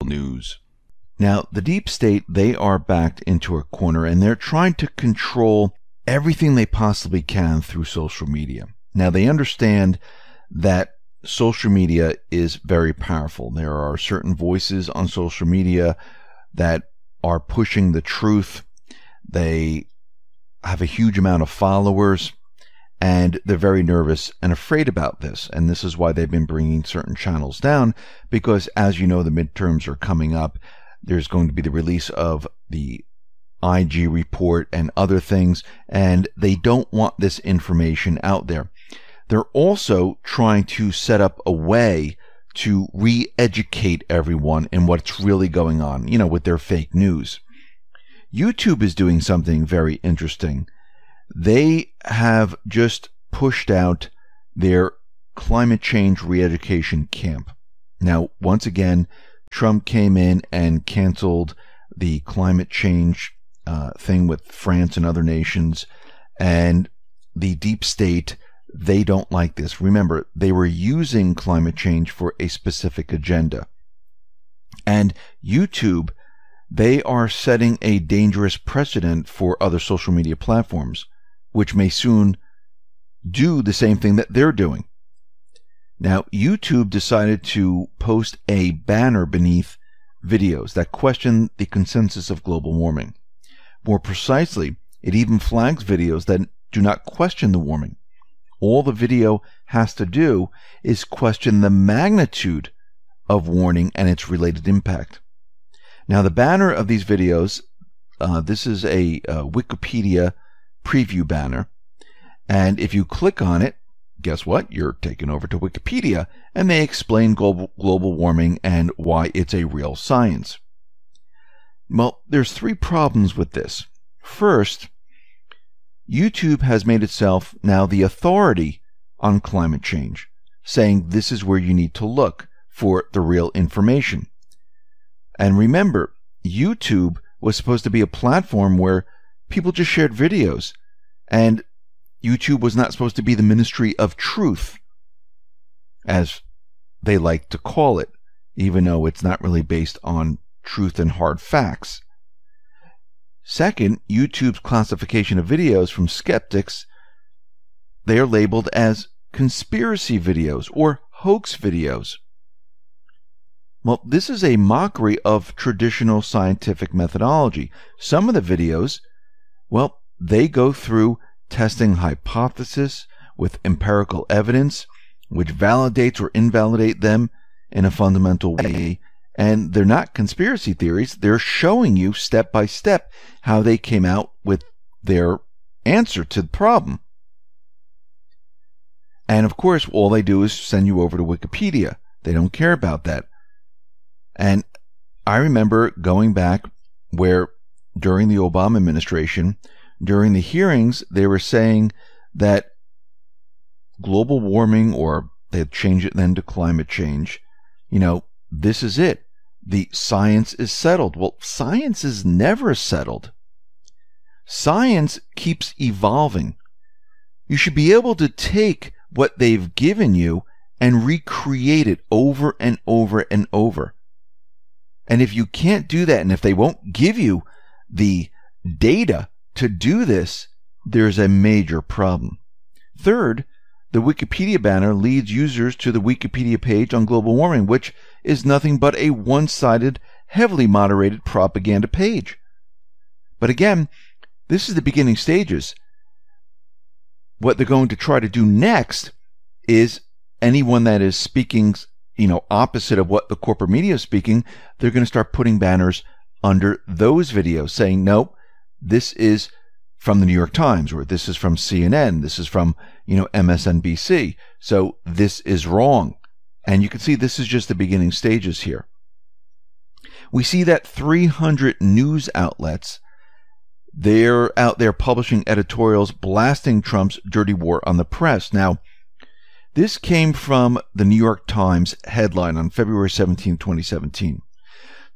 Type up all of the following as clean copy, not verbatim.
news. Now, the deep state, they are backed into a corner, and they're trying to control everything they possibly can through social media. Now, they understand that social media is very powerful. There are certain voices on social media that are pushing the truth. They have a huge amount of followers, and they're very nervous and afraid about this. And this is why they've been bringing certain channels down, because as you know, the midterms are coming up. There's going to be the release of the IG report and other things, and they don't want this information out there. They're also trying to set up a way to re-educate everyone in what's really going on, with their fake news. YouTube is doing something very interesting. They have just pushed out their climate change re-education camp. Now, once again, Trump came in and canceled the climate change thing with France and other nations, and the deep state, they don't like this. Remember, they were using climate change for a specific agenda. And YouTube, they are setting a dangerous precedent for other social media platforms, which may soon do the same thing that they're doing. Now, YouTube decided to post a banner beneath videos that question the consensus of global warming. More precisely, it even flags videos that do not question the warming. All the video has to do is question the magnitude of warning and its related impact. Now, the banner of these videos, this is a Wikipedia preview banner, and if you click on it, guess what? You're taken over to Wikipedia, and they explain global warming and why it's a real science. Well, there's three problems with this. First, YouTube has made itself now the authority on climate change, saying this is where you need to look for the real information. And remember, YouTube was supposed to be a platform where people just shared videos, and YouTube was not supposed to be the ministry of truth, as they like to call it, even though it's not really based on truth and hard facts. Second, YouTube's classification of videos from skeptics, they are labeled as conspiracy videos or hoax videos. Well, this is a mockery of traditional scientific methodology. Some of the videos, well, they go through testing hypothesis with empirical evidence, which validates or invalidates them in a fundamental way. And they're not conspiracy theories. They're showing you step by step how they came out with their answer to the problem. And of course, all they do is send you over to Wikipedia. They don't care about that. And I remember going back where during the Obama administration, during the hearings, they were saying that global warming, or they'd change it then to climate change, this is it. The science is settled. Well, science is never settled. Science keeps evolving. You should be able to take what they've given you and recreate it over and over and over. And if you can't do that, and if they won't give you the data to do this, there's a major problem. Third, the Wikipedia banner leads users to the Wikipedia page on global warming, which is nothing but a one-sided, heavily moderated propaganda page. But again, this is the beginning stages. What they're going to try to do next is anyone that is speaking, opposite of what the corporate media is speaking, they're going to start putting banners under those videos saying, nope, this is from the New York Times, or this is from CNN, this is from, MSNBC. So this is wrong. And you can see this is just the beginning stages here. We see that 300 news outlets, they're out there publishing editorials blasting Trump's dirty war on the press. Now, this came from the New York Times headline on February 17, 2017.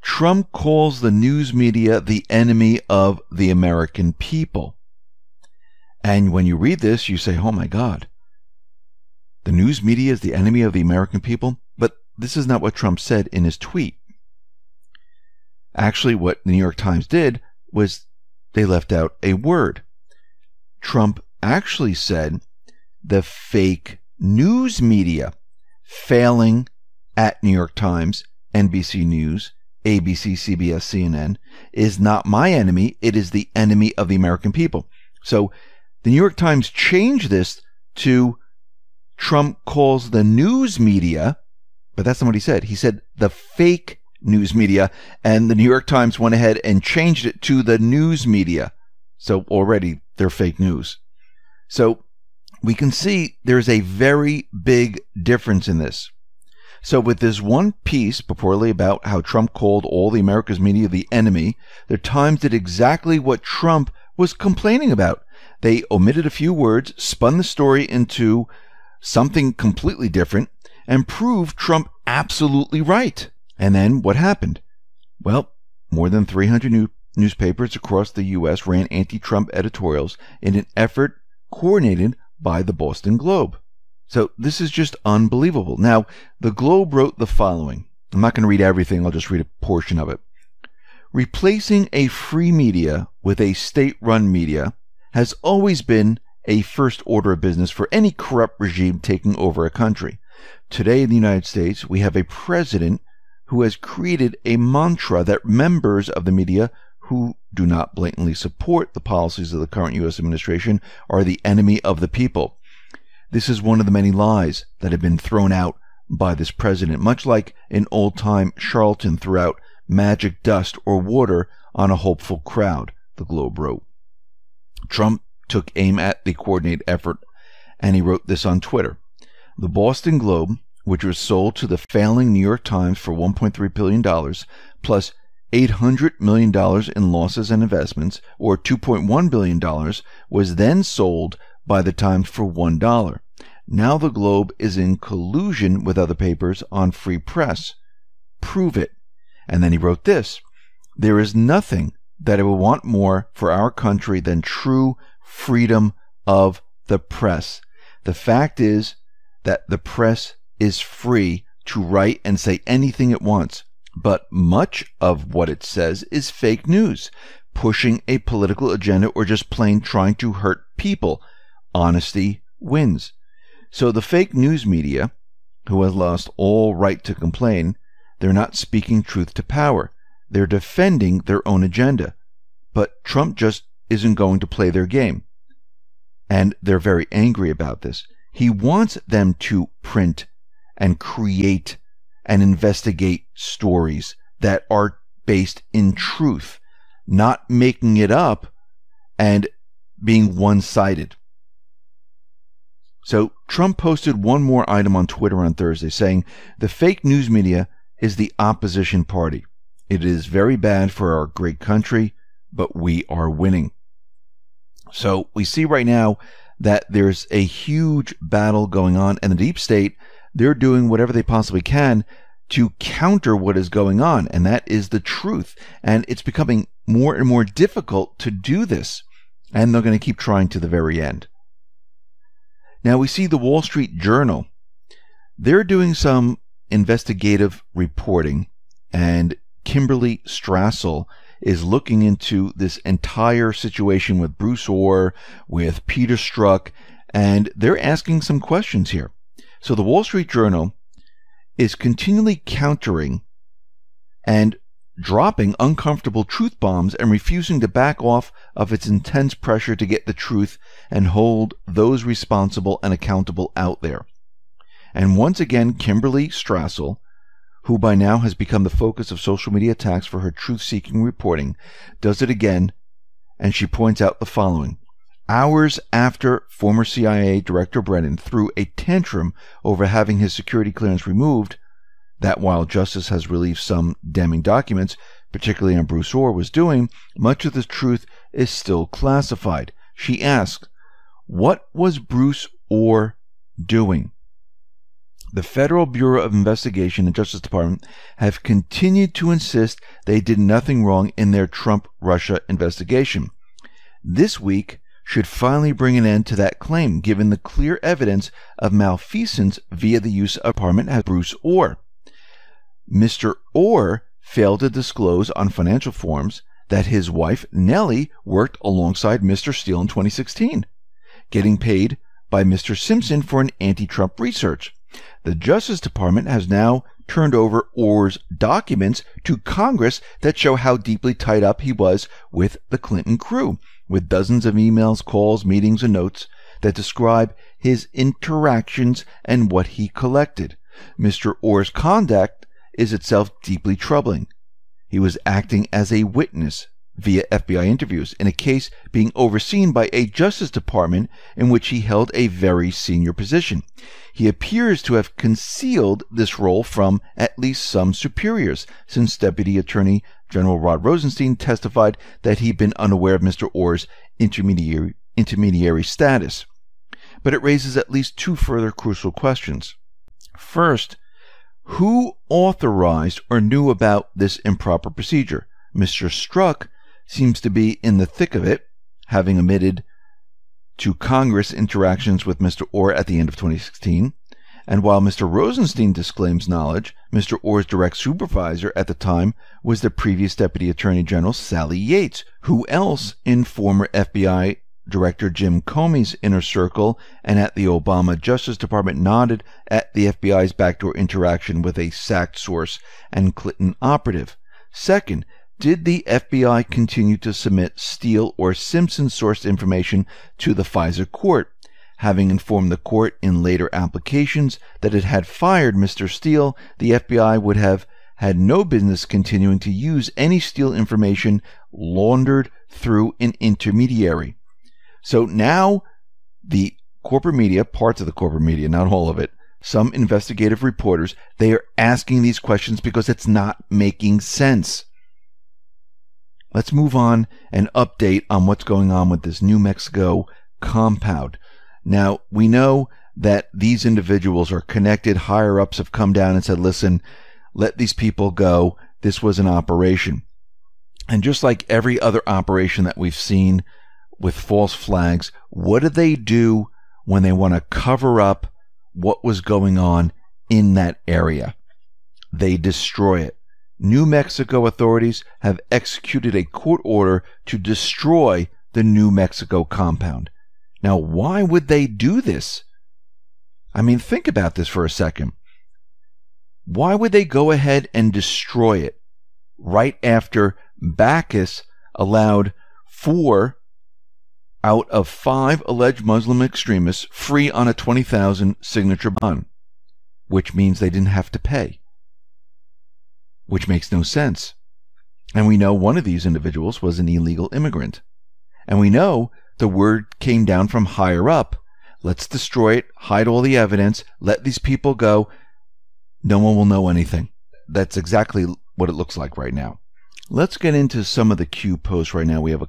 Trump calls the news media the enemy of the American people. And when you read this, you say, oh my God, the news media is the enemy of the American people? But this is not what Trump said in his tweet. Actually, what the New York Times did was they left out a word. Trump actually said the fake news media failing at New York Times, NBC News, ABC, CBS, CNN is not my enemy. It is the enemy of the American people. So the New York Times changed this to Trump calls the news media, but that's not what he said. He said the fake news media, and the New York Times went ahead and changed it to the news media. So already they're fake news. So we can see there's a very big difference in this. So with this one piece purportedly about how Trump called all the America's media the enemy, the Times did exactly what Trump was complaining about. They omitted a few words, spun the story into something completely different, and proved Trump absolutely right. And then what happened? Well, more than 300 newspapers across the U.S. ran anti-Trump editorials in an effort coordinated by the Boston Globe. So this is just unbelievable. Now, the Globe wrote the following. I'm not going to read everything. I'll just read a portion of it. Replacing a free media with a state-run media has always been a first order of business for any corrupt regime taking over a country. Today in the United States, we have a president who has created a mantra that members of the media who do not blatantly support the policies of the current U.S. administration are the enemy of the people. This is one of the many lies that have been thrown out by this president, much like an old-time charlatan threw out magic dust or water on a hopeful crowd, the Globe wrote. Trump took aim at the coordinated effort, and he wrote this on Twitter. The Boston Globe, which was sold to the failing New York Times for $1.3 billion, plus $800 million in losses and investments, or $2.1 billion, was then sold by the Times for $1. Now the Globe is in collusion with other papers on free press. Prove it. And then he wrote this. There is nothing that I would want more for our country than true freedom of the press. The fact is that the press is free to write and say anything it wants, but much of what it says is fake news, pushing a political agenda or just plain trying to hurt people. Honesty wins. So the fake news media, who has lost all right to complain, they're not speaking truth to power. They're defending their own agenda. But Trump just isn't going to play their game. And they're very angry about this. He wants them to print and create and investigate stories that are based in truth, not making it up and being one-sided. So Trump posted one more item on Twitter on Thursday saying, the fake news media is the opposition party. It is very bad for our great country, but we are winning. So we see right now that there's a huge battle going on, and the deep state, they're doing whatever they possibly can to counter what is going on, and that is the truth. And it's becoming more and more difficult to do this, and they're going to keep trying to the very end. Now we see the Wall Street Journal. They're doing some investigative reporting, and Kimberly Strassel is looking into this entire situation with Bruce Ohr, with Peter Strzok, and they're asking some questions here. So the Wall Street Journal is continually countering and dropping uncomfortable truth bombs and refusing to back off of its intense pressure to get the truth and hold those responsible and accountable out there. And once again, Kimberly Strassel, who by now has become the focus of social media attacks for her truth-seeking reporting, does it again, and she points out the following. Hours after former CIA Director Brennan threw a tantrum over having his security clearance removed, that while Justice has released some damning documents, particularly on Bruce Ohr, was doing, much of the truth is still classified. She asked, what was Bruce Ohr doing? The Federal Bureau of Investigation and Justice Department have continued to insist they did nothing wrong in their Trump-Russia investigation. This week should finally bring an end to that claim, given the clear evidence of malfeasance via the use of Department as Bruce Ohr. Mr. Ohr failed to disclose on financial forms that his wife, Nellie, worked alongside Mr. Steele in 2016, getting paid by Mr. Simpson for an anti-Trump research. The Justice Department has now turned over Orr's documents to Congress that show how deeply tied up he was with the Clinton crew, with dozens of emails, calls, meetings, and notes that describe his interactions and what he collected. Mr. Orr's conduct is itself deeply troubling. He was acting as a witness via FBI interviews in a case being overseen by a Justice Department in which he held a very senior position. He appears to have concealed this role from at least some superiors, since Deputy Attorney General Rod Rosenstein testified that he'd been unaware of Mr. Orr's intermediary status. But it raises at least two further crucial questions. First, who authorized or knew about this improper procedure? Mr. Strzok seems to be in the thick of it, having admitted to Congress interactions with Mr. Orr at the end of 2016. And while Mr. Rosenstein disclaims knowledge, Mr. Orr's direct supervisor at the time was the previous Deputy Attorney General Sally Yates, who else in former FBI Director Jim Comey's inner circle and at the Obama Justice Department nodded at the FBI's backdoor interaction with a sacked source and Clinton operative. Second, did the FBI continue to submit Steele or Simpson-sourced information to the FISA court, having informed the court in later applications that it had fired Mr. Steele? The FBI would have had no business continuing to use any Steele information laundered through an intermediary. So now the corporate media, parts of the corporate media, not all of it, some investigative reporters, they are asking these questions because it's not making sense. Let's move on and update on what's going on with this New Mexico compound. Now, we know that these individuals are connected. Higher-ups have come down and said, listen, let these people go. This was an operation. And just like every other operation that we've seen with false flags, what do they do when they want to cover up what was going on in that area? They destroy it. New Mexico authorities have executed a court order to destroy the New Mexico compound. Now, why would they do this? I mean, think about this for a second. Why would they go ahead and destroy it right after Bacchus allowed 4 out of 5 alleged Muslim extremists free on a 20,000 signature bond, which means they didn't have to pay, which makes no sense. And we know one of these individuals was an illegal immigrant. And we know the word came down from higher up. Let's destroy it, hide all the evidence, let these people go. No one will know anything. That's exactly what it looks like right now. Let's get into some of the Q posts right now. We have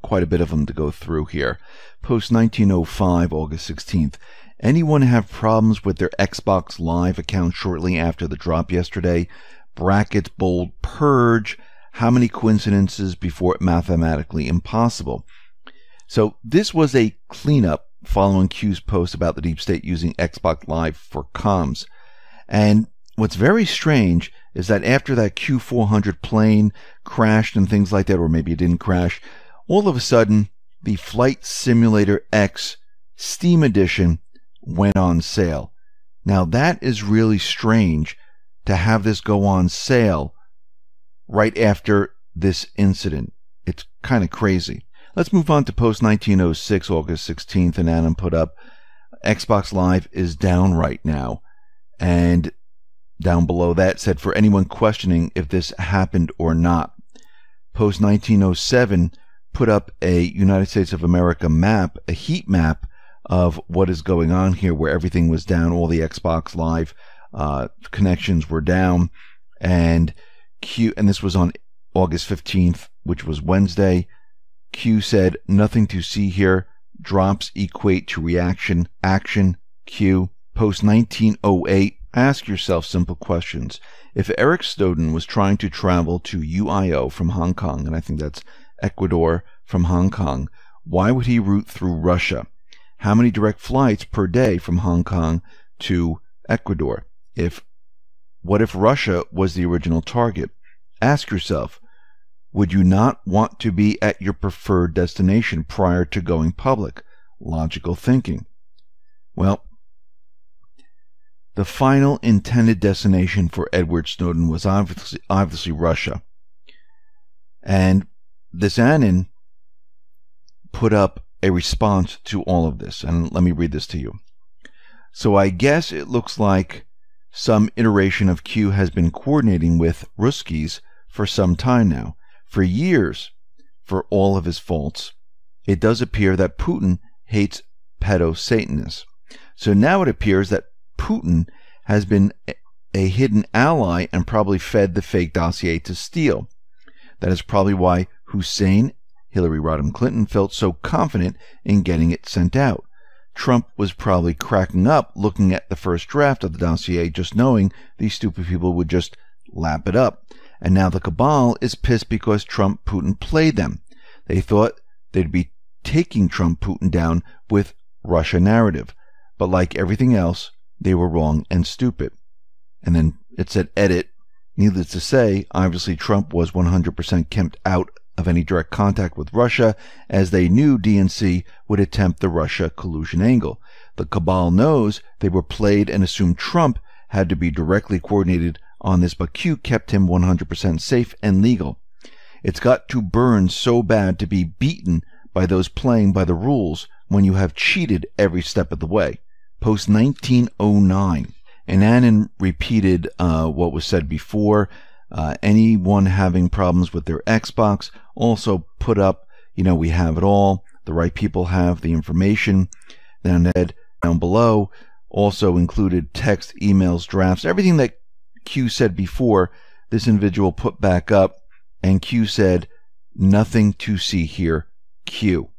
quite a bit of them to go through here. Post 1905, August 16th. Anyone have problems with their Xbox Live account shortly after the drop yesterday? Brackets, bold, purge. How many coincidences before mathematically impossible? So this was a cleanup following Q's post about the deep state using Xbox Live for comms. And what's very strange is that after that Q400 plane crashed and things like that, or maybe it didn't crash, all of a sudden the Flight Simulator X Steam Edition went on sale. Now that is really strange to have this go on sale right after this incident. It's kind of crazy. Let's move on to post 1906, August 16th, and Adam put up, Xbox Live is down right now. And down below that said, for anyone questioning if this happened or not. Post 1907 put up a United States of America map, a heat map of what is going on here, where everything was down, all the Xbox Live connections were down, and this was on August 15th, which was Wednesday. Q said, nothing to see here. Drops equate to reaction. Action. Q. Post 1908. Ask yourself simple questions. If Eric Snowden was trying to travel to UIO from Hong Kong, and I think that's Ecuador from Hong Kong, why would he route through Russia? How many direct flights per day from Hong Kong to Ecuador? If what if Russia was the original target? Ask yourself, would you not want to be at your preferred destination prior to going public? Logical thinking. Well, the final intended destination for Edward Snowden was obviously Russia. And this Annan put up a response to all of this. And let me read this to you. So I guess it looks like some iteration of Q has been coordinating with Ruskies for some time now. For years, for all of his faults, it does appear that Putin hates pedo-Satanists. So now it appears that Putin has been a hidden ally and probably fed the fake dossier to steal. That is probably why Hussein, Hillary Rodham Clinton, felt so confident in getting it sent out. Trump was probably cracking up looking at the first draft of the dossier, just knowing these stupid people would just lap it up. And now the cabal is pissed because Trump-Putin played them. They thought they'd be taking Trump-Putin down with Russia narrative. But like everything else, they were wrong and stupid. And then it said edit. Needless to say, obviously Trump was 100% kept out of any direct contact with Russia, as they knew DNC would attempt the Russia collusion angle. The cabal knows they were played and assumed Trump had to be directly coordinated on this, but Q kept him 100% safe and legal. It's got to burn so bad to be beaten by those playing by the rules when you have cheated every step of the way. Post 1909. And Annan repeated what was said before. Anyone having problems with their Xbox also put up, we have it all. The right people have the information. Then down below also included text, emails, drafts, everything that Q said before, this individual put back up, and Q said, nothing to see here, Q.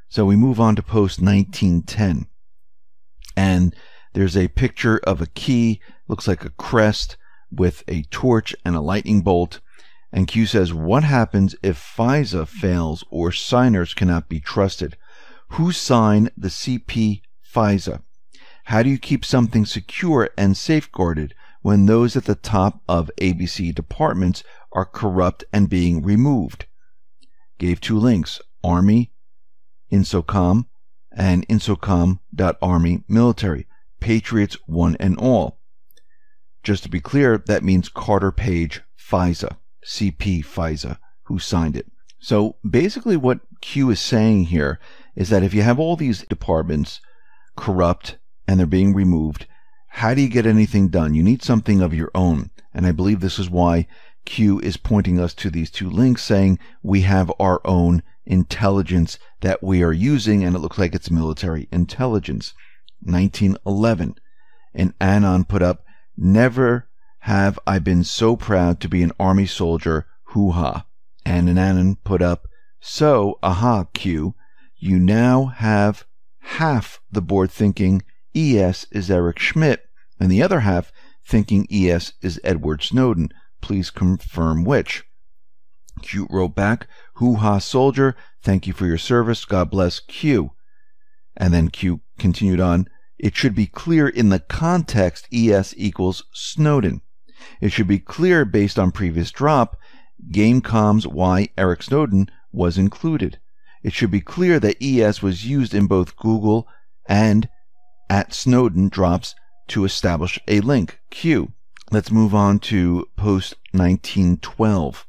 So we move on to post 1910. And there's a picture of a key, looks like a crest, with a torch and a lightning bolt. And Q says, what happens if FISA fails or signers cannot be trusted? Who signed the CP FISA? How do you keep something secure and safeguarded when those at the top of ABC departments are corrupt and being removed? Gave two links, Army, INSOCOM, and INSOCOM.Army Military, Patriots one and all. Just to be clear, that means Carter Page FISA, CP FISA, who signed it. So basically what Q is saying here is that if you have all these departments corrupt and they're being removed, how do you get anything done? You need something of your own. And I believe this is why Q is pointing us to these two links, saying we have our own intelligence that we are using, and it looks like it's military intelligence. 1911. And Annan put up, never have I been so proud to be an Army soldier, hoo-ha. And Annan put up, so, aha, Q, you now have half the board thinking ES is Eric Schmidt, and the other half thinking ES is Edward Snowden. Please confirm which. Q wrote back, hoo-ha soldier, thank you for your service, God bless Q. And then Q continued on, it should be clear in the context ES equals Snowden. It should be clear based on previous drop, Gamecom's why Eric Snowden was included. It should be clear that ES was used in both Google and at Snowden drops to establish a link. Q. Let's move on to post 1912.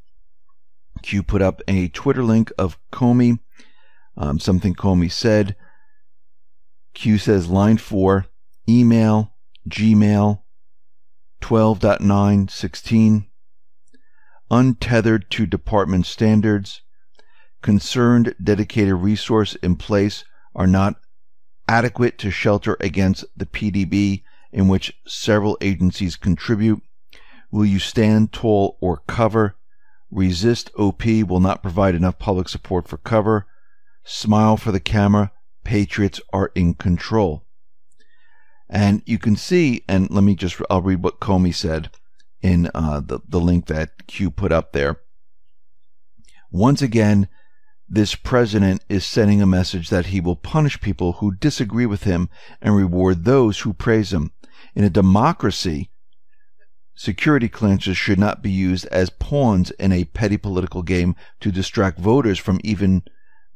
Q put up a Twitter link of Comey, something Comey said. Q says line 4, email, Gmail, 12.916, untethered to department standards, concerned dedicated resource in place are not adequate to shelter against the PDB in which several agencies contribute. Will you stand tall or cover? Resist OP will not provide enough public support for cover. Smile for the camera. Patriots are in control. And you can see, and I'll read what Comey said in the link that Q put up there. Once again, this president is sending a message that he will punish people who disagree with him and reward those who praise him. In a democracy, security clearances should not be used as pawns in a petty political game to distract voters from even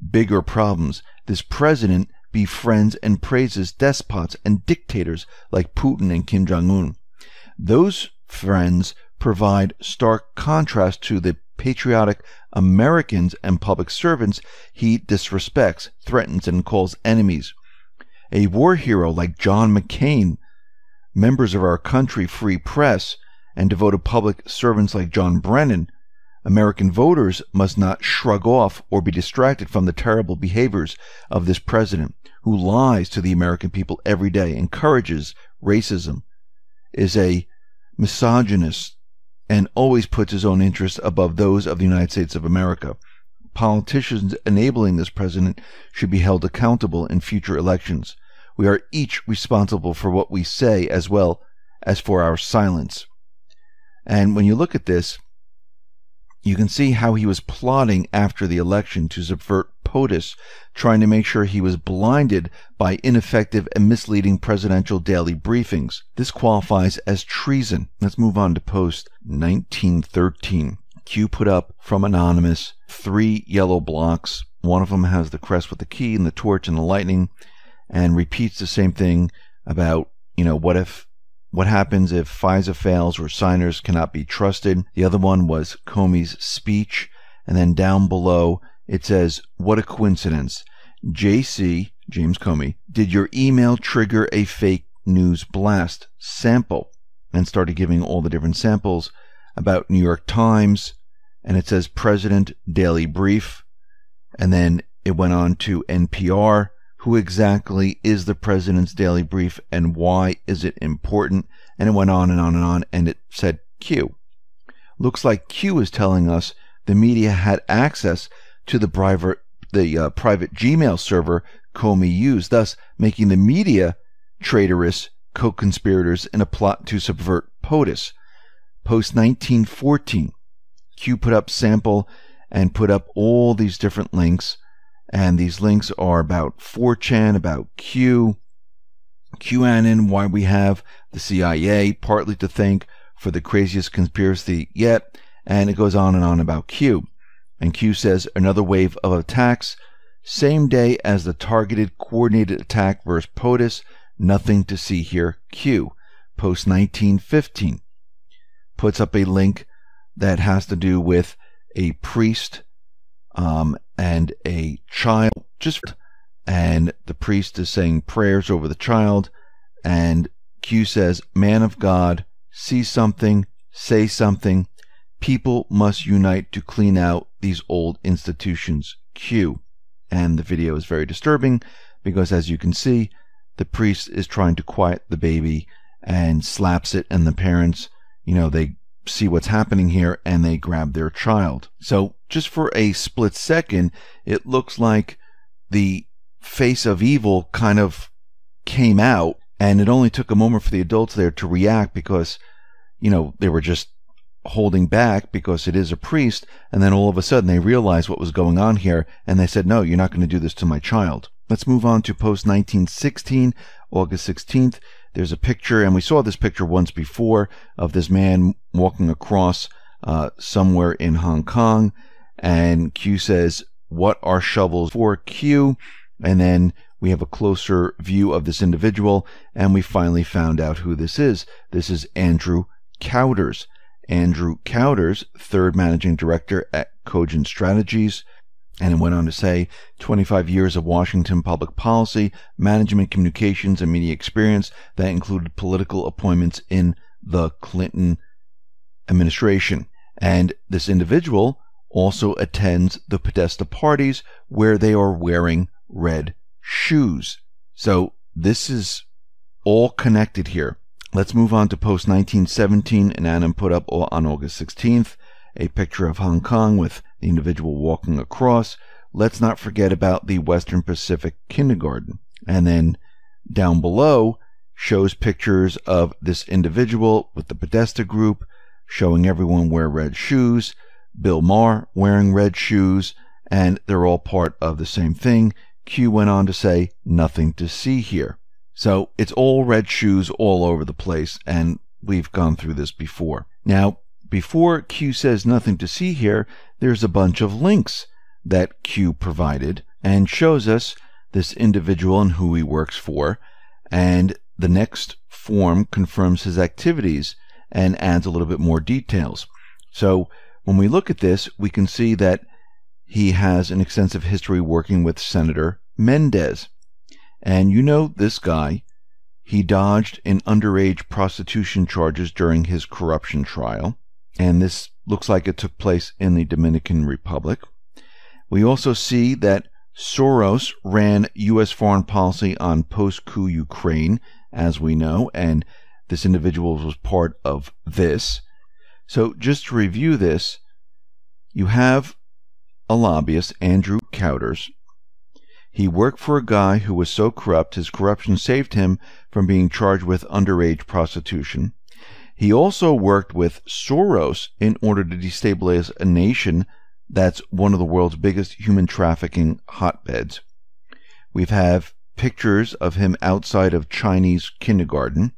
bigger problems. This president befriends and praises despots and dictators like Putin and Kim Jong-un. Those friends provide stark contrast to the patriotic Americans and public servants he disrespects, threatens, and calls enemies. A war hero like John McCain, members of our country free press, and devoted public servants like John Brennan, American voters must not shrug off or be distracted from the terrible behaviors of this president who lies to the American people every day, encourages racism, is a misogynist, and always puts his own interests above those of the United States of America. Politicians enabling this president should be held accountable in future elections. We are each responsible for what we say as well as for our silence. And when you look at this, you can see how he was plotting after the election to subvert POTUS, trying to make sure he was blinded by ineffective and misleading presidential daily briefings. This qualifies as treason. Let's move on to post 1913. Q put up from Anonymous 3 yellow blocks. One of them has the crest with the key and the torch and the lightning, and repeats the same thing about, what happens if FISA fails or signers cannot be trusted. The other one was Comey's speech. And then down below, it says, what a coincidence. JC, James Comey, did your email trigger a fake news blast sample? And started giving all the different samples about New York Times. And it says President Daily Brief. And then it went on to NPR. Who exactly is the president's daily brief and why is it important? And it went on and on and on, and it said Q. Looks like Q is telling us the media had access to the private Gmail server Comey used, thus making the media traitorous co-conspirators in a plot to subvert POTUS. Post 1914, Q put up sample and put up all these different links. And these links are about 4chan, about Q, QAnon, why we have the CIA, partly to thank for the craziest conspiracy yet. And it goes on and on about Q. And Q says another wave of attacks, same day as the targeted coordinated attack versus POTUS, nothing to see here. Q. Post 1915 puts up a link that has to do with a priest and a child, and the priest is saying prayers over the child, and Q says, man of God, see something, say something, people must unite to clean out these old institutions. Q. And the video is very disturbing because, as you can see, the priest is trying to quiet the baby and slaps it, and the parents, they see what's happening here and they grab their child. So just for a split second, it looks like the face of evil kind of came out, and it only took a moment for the adults there to react because, they were just holding back because it is a priest, and then all of a sudden they realized what was going on here, and they said, no, you're not going to do this to my child. Let's move on to post 1916, August 16th. There's a picture, and we saw this picture once before, of this man walking across somewhere in Hong Kong, and Q says, what are shovels for, Q? And then we have a closer view of this individual, and we finally found out who this is. This is Andrew Cowders. Andrew Cowders, third managing director at Cogent Strategies. And it went on to say, 25 years of Washington public policy, management, communications, and media experience that included political appointments in the Clinton administration. And this individual also attends the Podesta parties where they are wearing red shoes. So this is all connected here. Let's move on to post 1917, and Annan put up on August 16th a picture of Hong Kong with the individual walking across. Let's not forget about the Western Pacific Kindergarten. And then down below shows pictures of this individual with the Podesta group, showing everyone wear red shoes, Bill Maher wearing red shoes, and they're all part of the same thing. Q went on to say, nothing to see here. So it's all red shoes all over the place, and we've gone through this before. Now, before Q says nothing to see here, there's a bunch of links that Q provided and shows us this individual and who he works for, and the next form confirms his activities and adds a little bit more details. So when we look at this, we can see that he has an extensive history working with Senator Mendez. And you know this guy, he dodged in underage prostitution charges during his corruption trial, and this looks like it took place in the Dominican Republic. We also see that Soros ran U.S. foreign policy on post-coup Ukraine, as we know, and this individual was part of this. So just to review this, you have a lobbyist, Andrew Cowders. He worked for a guy who was so corrupt, his corruption saved him from being charged with underage prostitution. He also worked with Soros in order to destabilize a nation that's one of the world's biggest human trafficking hotbeds. We have pictures of him outside of Chinese kindergarten,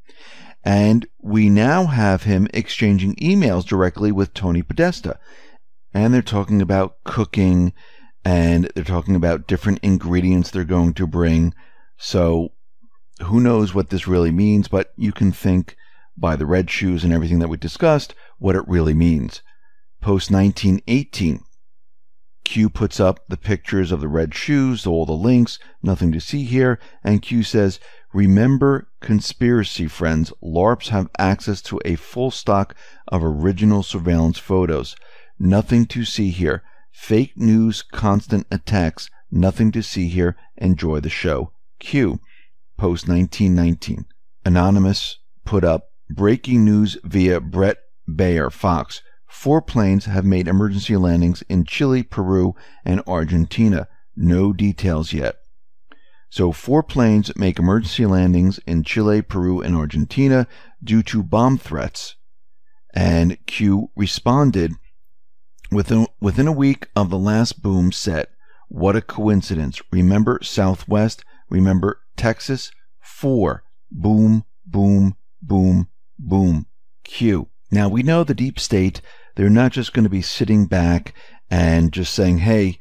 and we now have him exchanging emails directly with Tony Podesta. And they're talking about cooking, and they're talking about different ingredients they're going to bring. So who knows what this really means, but you can think by the red shoes and everything that we discussed what it really means. Post 1918. Q puts up the pictures of the red shoes, all the links, nothing to see here, and Q says, remember, conspiracy friends, LARPs have access to a full stock of original surveillance photos. Nothing to see here. Fake news, constant attacks, nothing to see here. Enjoy the show. Q. Post 1919. Anonymous put up breaking news via Brett Baer, Fox. 4 planes have made emergency landings in Chile, Peru, and Argentina. No details yet. So 4 planes make emergency landings in Chile, Peru, and Argentina due to bomb threats. And Q responded, within a week of the last boom set. What a coincidence. Remember Southwest? Remember Texas? 4. Boom, boom, boom, boom. Q. Now we know the deep state, they're not just going to be sitting back and just saying, hey,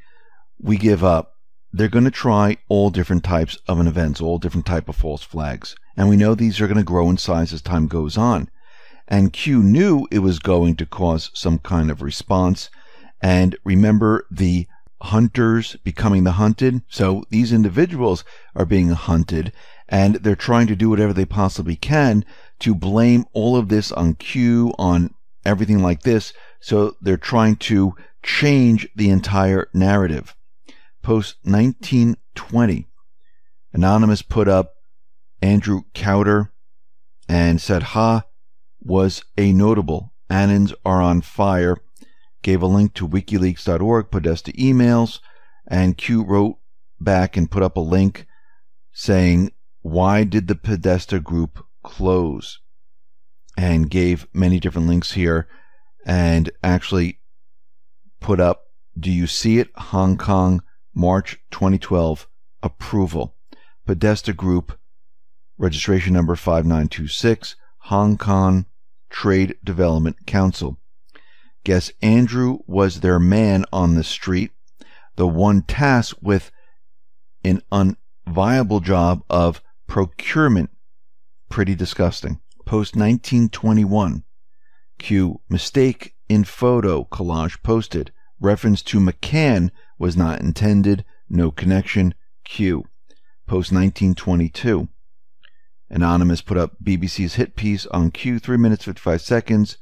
we give up. They're going to try all different types of events, all different type of false flags. And we know these are going to grow in size as time goes on. And Q knew it was going to cause some kind of response. And remember the hunters becoming the hunted? So these individuals are being hunted, and they're trying to do whatever they possibly can to blame all of this on Q, on everything like this. So they're trying to change the entire narrative. Post 1920. Anonymous put up Andrew Cowder and said, ha, was a notable. Annans are on fire. Gave a link to wikileaks.org, Podesta emails, and Q wrote back and put up a link saying, why did the Podesta group close? And gave many different links here and actually put up, do you see it? Hong Kong, March 2012, approval. Podesta Group, registration number 5926, Hong Kong Trade Development Council. Guess Andrew was their man on the street, the one tasked with an unviable job of procurement. Pretty disgusting. Post 1921. Q. Mistake in photo collage posted. Reference to McCann was not intended. No connection. Q. Post 1922. Anonymous put up BBC's hit piece on Q, 3 minutes 55 seconds.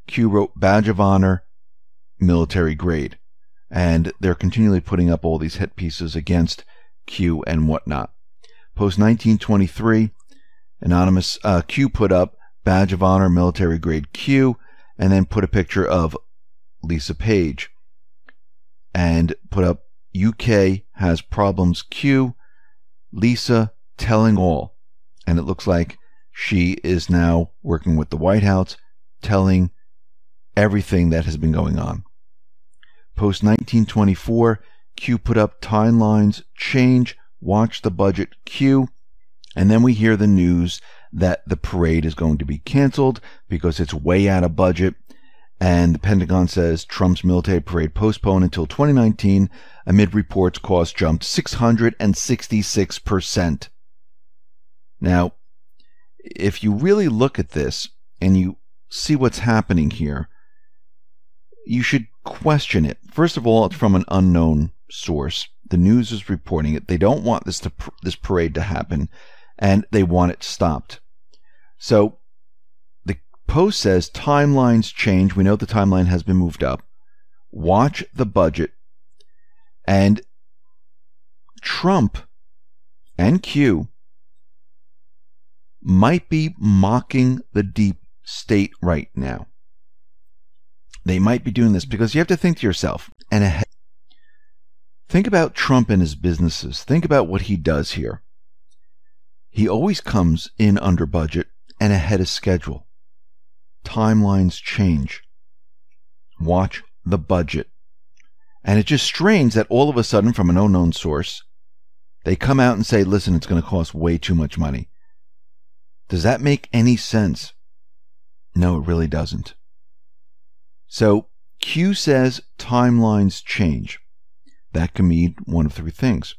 Q wrote badge of honor, military grade. And they're continually putting up all these hit pieces against Q and whatnot. Post 1923, Anonymous Q put up badge of honor, military grade Q, and then put a picture of Lisa Page. And put up UK has problems Q, Lisa telling all. And it looks like she is now working with the White House, telling everything that has been going on. Post 1924, Q put up timelines change, watch the budget Q, and then we hear the news that the parade is going to be canceled because it's way out of budget. And the Pentagon says Trump's military parade postponed until 2019 amid reports costs jumped 666%. Now, if you really look at this and you see what's happening here, you should question it. First of all, it's from an unknown source. The news is reporting it. They don't want this parade to happen, and they want it stopped. So the Post says timelines change. We know the timeline has been moved up. Watch the budget. And Trump and Q might be mocking the deep state right now. They might be doing this because you have to think to yourself and ahead. Think about Trump and his businesses. Think about what he does here. He always comes in under budget and ahead of schedule. Timelines change. Watch the budget. And it's just strange that all of a sudden, from an unknown source, they come out and say, listen, it's going to cost way too much money. Does that make any sense? No, it really doesn't. So Q says timelines change. That can mean one of three things.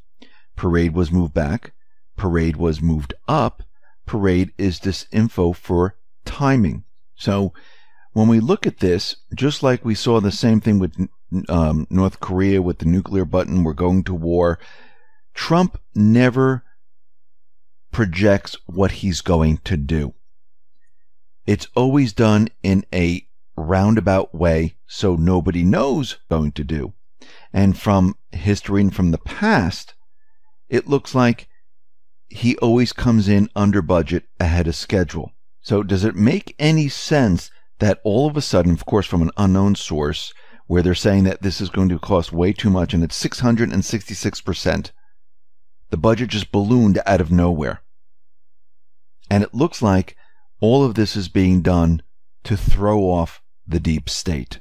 Parade was moved back. Parade was moved up. Parade is disinfo for timing. So when we look at this, just like we saw the same thing with North Korea with the nuclear button, we're going to war, Trump never projects what he's going to do. It's always done in a roundabout way, so nobody knows what he's going to do. And from history and from the past, it looks like he always comes in under budget, ahead of schedule. So does it make any sense that all of a sudden, of course, from an unknown source, where they're saying that this is going to cost way too much and it's 666%, the budget just ballooned out of nowhere? And it looks like all of this is being done to throw off the deep state.